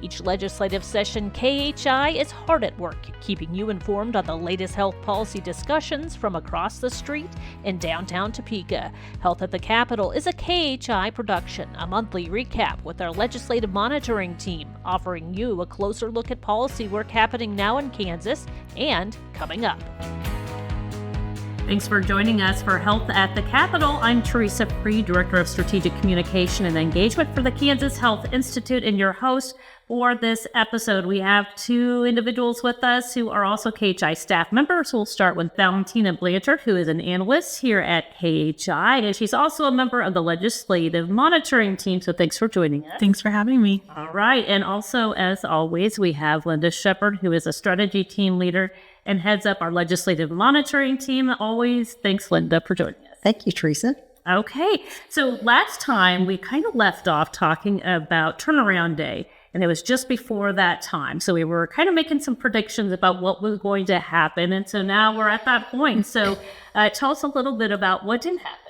Each legislative session, KHI is hard at work, keeping you informed on the latest health policy discussions from across the street in downtown Topeka. Health at the Capitol is a KHI production, a monthly recap with our legislative monitoring team, offering you a closer look at policy work happening now in Kansas and coming up. Thanks for joining us for Health at the Capitol. I'm Teresa Freed, Director of Strategic Communication and Engagement for the Kansas Health Institute, and your host for this episode. We have two individuals with us who are also KHI staff members. We'll start with Valentina Blanchard, who is an analyst here at KHI, and she's also a member of the Legislative Monitoring Team, so thanks for joining us. Thanks for having me. All right, and also, as always, we have Linda Shepard, who is a strategy team leader and heads up our legislative monitoring team. Always, thanks, Linda, for joining us. Thank you, Teresa. Okay, so last time we kind of left off talking about turnaround day, and it was just before that time. So we were kind of making some predictions about what was going to happen, and so now we're at that point. So tell us a little bit about what didn't happen.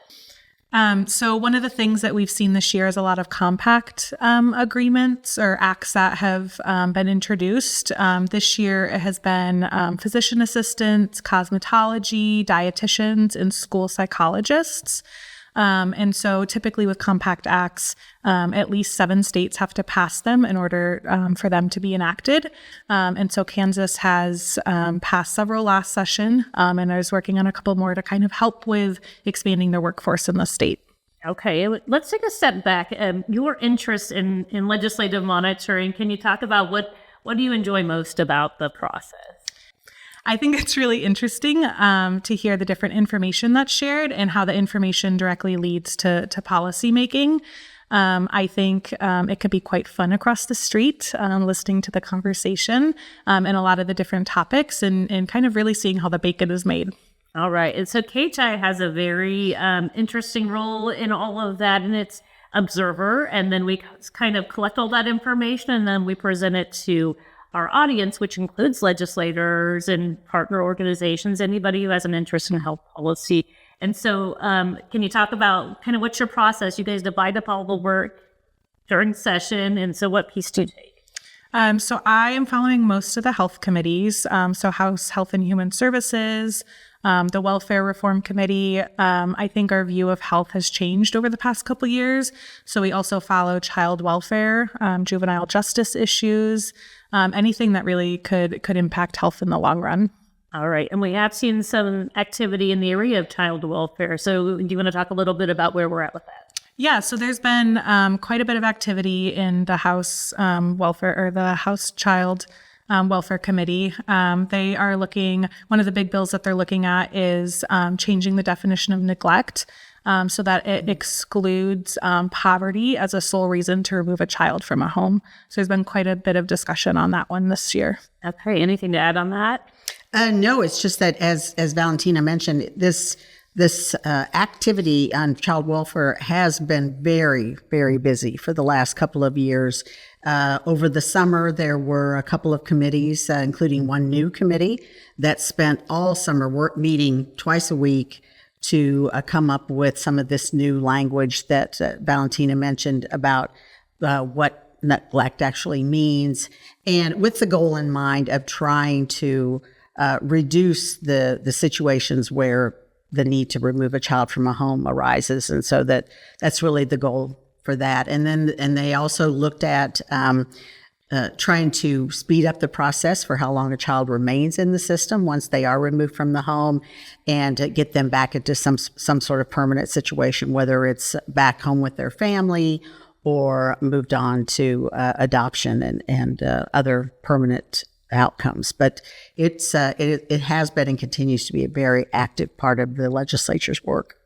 So one of the things that we've seen this year is a lot of compact agreements or acts that have been introduced. This year it has been physician assistants, cosmetology, dietitians, and school psychologists. And so typically with compact acts, at least 7 states have to pass them in order for them to be enacted. And so Kansas has passed several last session and is working on a couple more to kind of help with expanding their workforce in the state. Okay, let's take a step back. Your interest in legislative monitoring, can you talk about what do you enjoy most about the process? I think it's really interesting to hear the different information that's shared and how the information directly leads to policy making. I think it could be quite fun across the street, listening to the conversation and a lot of the different topics and kind of really seeing how the bacon is made. All right. And so KHI has a very interesting role in all of that, and it's observer. And then we kind of collect all that information and then we present it to our audience, which includes legislators and partner organizations, anybody who has an interest in health policy. And so can you talk about kind of what's your process? You guys divide up all the work during session. And so what piece do you take? So I am following most of the health committees. So House Health and Human Services, the Welfare Reform Committee. I think our view of health has changed over the past couple of years. So we also follow child welfare, juvenile justice issues, anything that really could impact health in the long run. All right. And we have seen some activity in the area of child welfare. So do you want to talk a little bit about where we're at with that? Yeah, so there's been quite a bit of activity in the House Welfare or the House Child Welfare Committee. They are looking, one of the big bills that they're looking at is changing the definition of neglect so that it excludes poverty as a sole reason to remove a child from a home. So there's been quite a bit of discussion on that one this year. Okay, anything to add on that? No, it's just that as Valentina mentioned, this activity on child welfare has been very, very busy for the last couple of years. Over the summer, there were a couple of committees, including one new committee that spent all summer meeting twice a week to come up with some of this new language that Valentina mentioned about what neglect actually means, and with the goal in mind of trying to reduce the situations where the need to remove a child from a home arises. And so that's really the goal for that. And they also looked at trying to speed up the process for how long a child remains in the system once they are removed from the home, and get them back into some sort of permanent situation, whether it's back home with their family or moved on to adoption and other permanent outcomes. But it has been and continues to be a very active part of the legislature's work.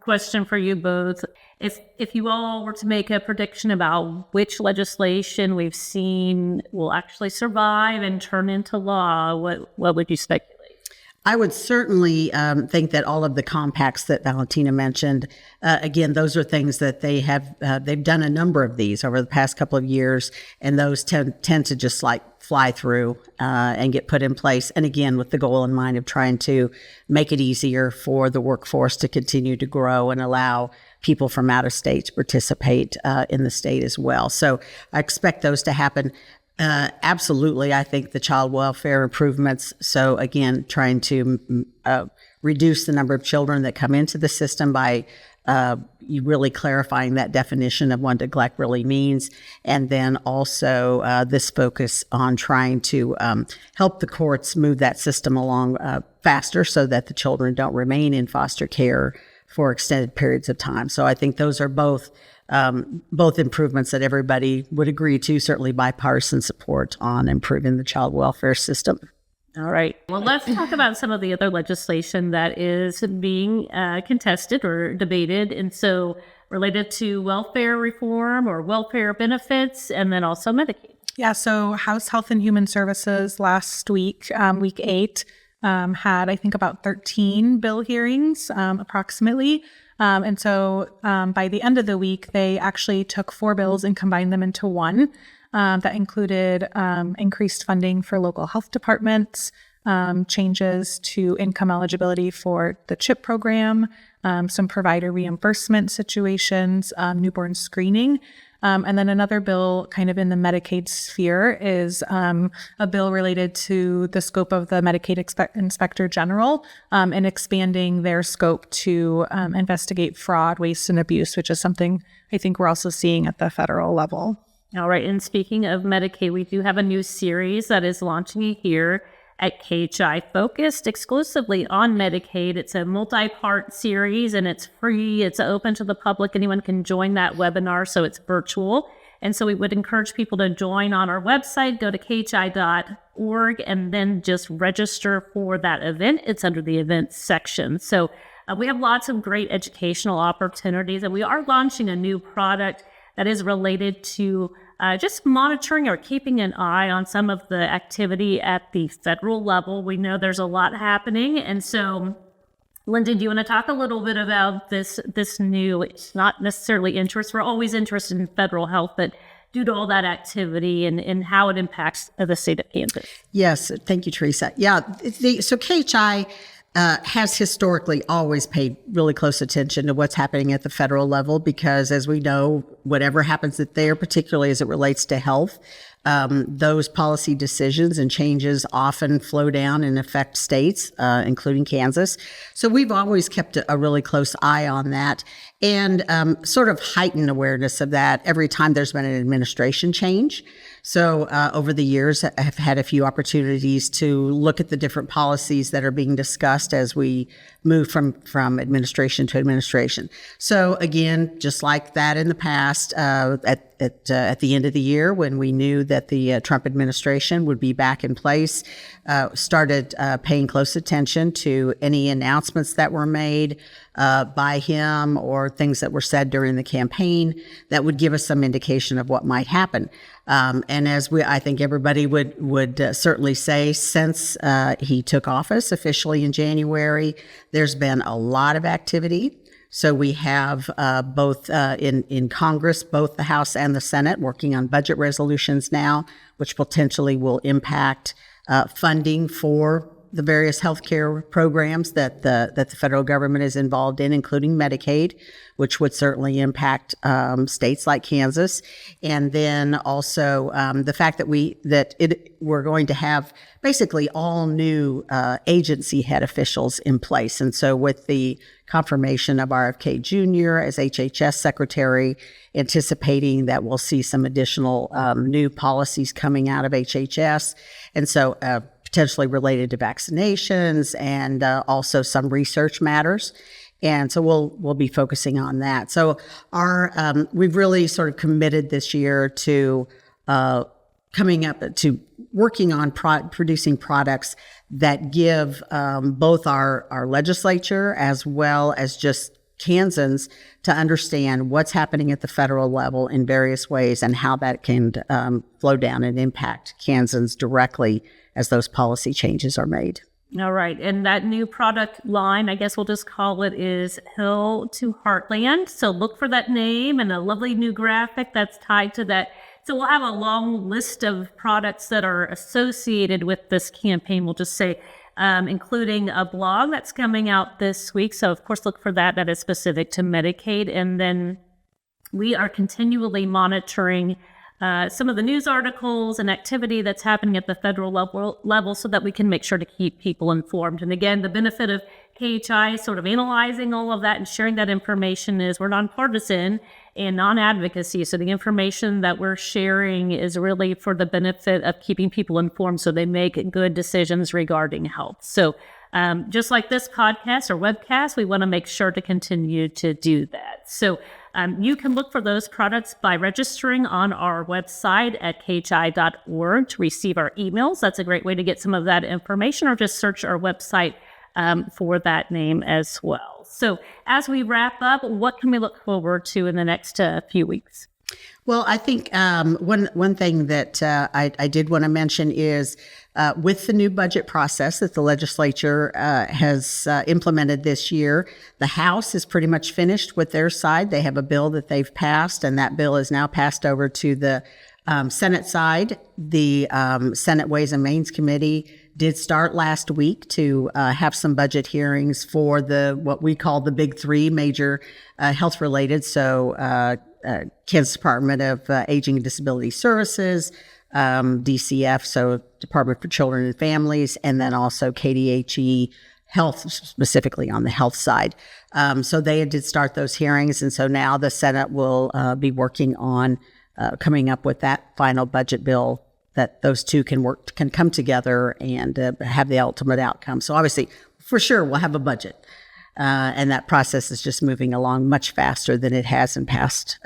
Question for you both. If you all were to make a prediction about which legislation we've seen will actually survive and turn into law, what would you speculate? I would certainly think that all of the compacts that Valentina mentioned, again, those are things that they've done a number of these over the past couple of years, and those tend to just like fly through and get put in place. And again, with the goal in mind of trying to make it easier for the workforce to continue to grow and allow people from out of state to participate in the state as well. So I expect those to happen. Absolutely. I think the child welfare improvements. So again, trying to reduce the number of children that come into the system by you really clarifying that definition of what neglect really means. And then also this focus on trying to help the courts move that system along faster so that the children don't remain in foster care for extended periods of time. So I think those are both improvements that everybody would agree to, certainly bipartisan support on improving the child welfare system. All right. Well, let's talk about some of the other legislation that is being contested or debated. And so related to welfare reform or welfare benefits, and then also Medicaid. Yeah, so House Health and Human Services last week, week 8, had, I think, about 13 bill hearings, approximately. And so by the end of the week, they actually took 4 bills and combined them into one that included increased funding for local health departments, changes to income eligibility for the CHIP program, some provider reimbursement situations, newborn screening. And then another bill kind of in the Medicaid sphere is a bill related to the scope of the Medicaid Inspector General and expanding their scope to investigate fraud, waste, and abuse, which is something I think we're also seeing at the federal level. All right. And speaking of Medicaid, we do have a new series that is launching here at KHI focused exclusively on Medicaid. It's a multi-part series and it's free. It's open to the public. Anyone can join that webinar, so it's virtual. And so we would encourage people to join on our website, go to khi.org, and then just register for that event. It's under the events section. So we have lots of great educational opportunities, and we are launching a new product that is related to just monitoring or keeping an eye on some of the activity at the federal level. We know there's a lot happening. And so, Linda, do you want to talk a little bit about this new, it's not necessarily interest, we're always interested in federal health, but due to all that activity and how it impacts the state of Kansas? Yes, thank you, Teresa. Yeah, so KHI has historically always paid really close attention to what's happening at the federal level because, as we know, whatever happens there, particularly as it relates to health, those policy decisions and changes often flow down and affect states, including Kansas. So we've always kept a really close eye on that and sort of heightened awareness of that every time there's been an administration change. So over the years, I've had a few opportunities to look at the different policies that are being discussed as we move from administration to administration. So again, just like that in the past, at the end of the year, when we knew that the Trump administration would be back in place, started paying close attention to any announcements that were made by him or things that were said during the campaign that would give us some indication of what might happen. And as I think everybody would certainly say, since he took office officially in January, there's been a lot of activity. So we have both in Congress, both the House and the Senate, working on budget resolutions now, which potentially will impact funding for the various healthcare programs that the federal government is involved in, including Medicaid, which would certainly impact states like Kansas, and then also the fact that we're going to have basically all new agency head officials in place, and so with the confirmation of RFK Jr. as HHS Secretary, anticipating that we'll see some additional new policies coming out of HHS, and so potentially related to vaccinations and also some research matters. And so we'll be focusing on that. So we've really sort of committed this year to coming up to working on producing products that give both our legislature as well as just Kansans to understand what's happening at the federal level in various ways and how that can flow down and impact Kansans directly as those policy changes are made. All right. And that new product line, I guess we'll just call it, is Hill to Heartland. So look for that name and a lovely new graphic that's tied to that. So we'll have a long list of products that are associated with this campaign. We'll just say, including a blog that's coming out this week. So of course, look for that. That is specific to Medicaid. And then we are continually monitoring some of the news articles and activity that's happening at the federal level so that we can make sure to keep people informed. And again, the benefit of KHI sort of analyzing all of that and sharing that information is we're nonpartisan and non-advocacy. So the information that we're sharing is really for the benefit of keeping people informed so they make good decisions regarding health. So just like this podcast or webcast, we want to make sure to continue to do that. So you can look for those products by registering on our website at khi.org to receive our emails. That's a great way to get some of that information, or just search our website for that name as well. So as we wrap up, what can we look forward to in the next few weeks? Well, I think one thing that I did want to mention is with the new budget process that the legislature has implemented this year, the House is pretty much finished with their side. They have a bill that they've passed, and that bill is now passed over to the Senate side. The Senate Ways and Means Committee did start last week to have some budget hearings for what we call the big three major health related. So Kansas Department of Aging and Disability Services, DCF, so Department for Children and Families, and then also KDHE Health, specifically on the health side. So they did start those hearings, and so now the Senate will be working on coming up with that final budget bill that those two can come together and have the ultimate outcome. So obviously, for sure, we'll have a budget. And that process is just moving along much faster than it has in past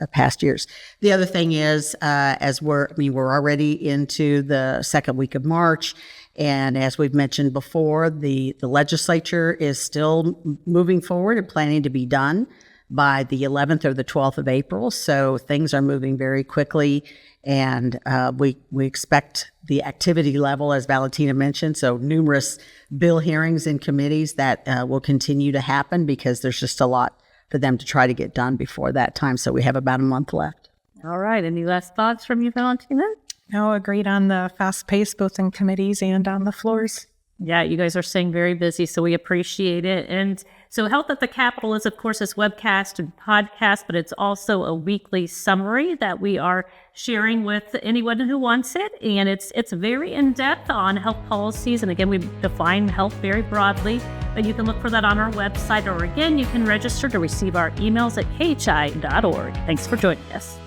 years. The other thing is, we're already into the second week of March, and as we've mentioned before, the legislature is still moving forward and planning to be done by the 11th or the 12th of April. So things are moving very quickly, and we expect the activity level, as Valentina mentioned, so numerous bill hearings in committees that will continue to happen because there's just a lot for them to try to get done before that time. So we have about a month left. All right. Any last thoughts from you, Valentina? No, agreed on the fast pace, both in committees and on the floors. Yeah, you guys are staying very busy, so we appreciate it. And so Health at the Capitol is, of course, this webcast and podcast, but it's also a weekly summary that we are sharing with anyone who wants it. And it's very in-depth on health policies. And again, we define health very broadly, but you can look for that on our website, or again, you can register to receive our emails at khi.org. Thanks for joining us.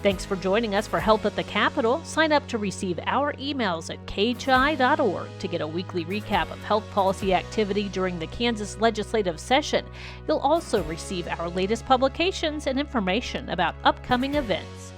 Thanks for joining us for Health at the Capitol. Sign up to receive our emails at khi.org to get a weekly recap of health policy activity during the Kansas legislative session. You'll also receive our latest publications and information about upcoming events.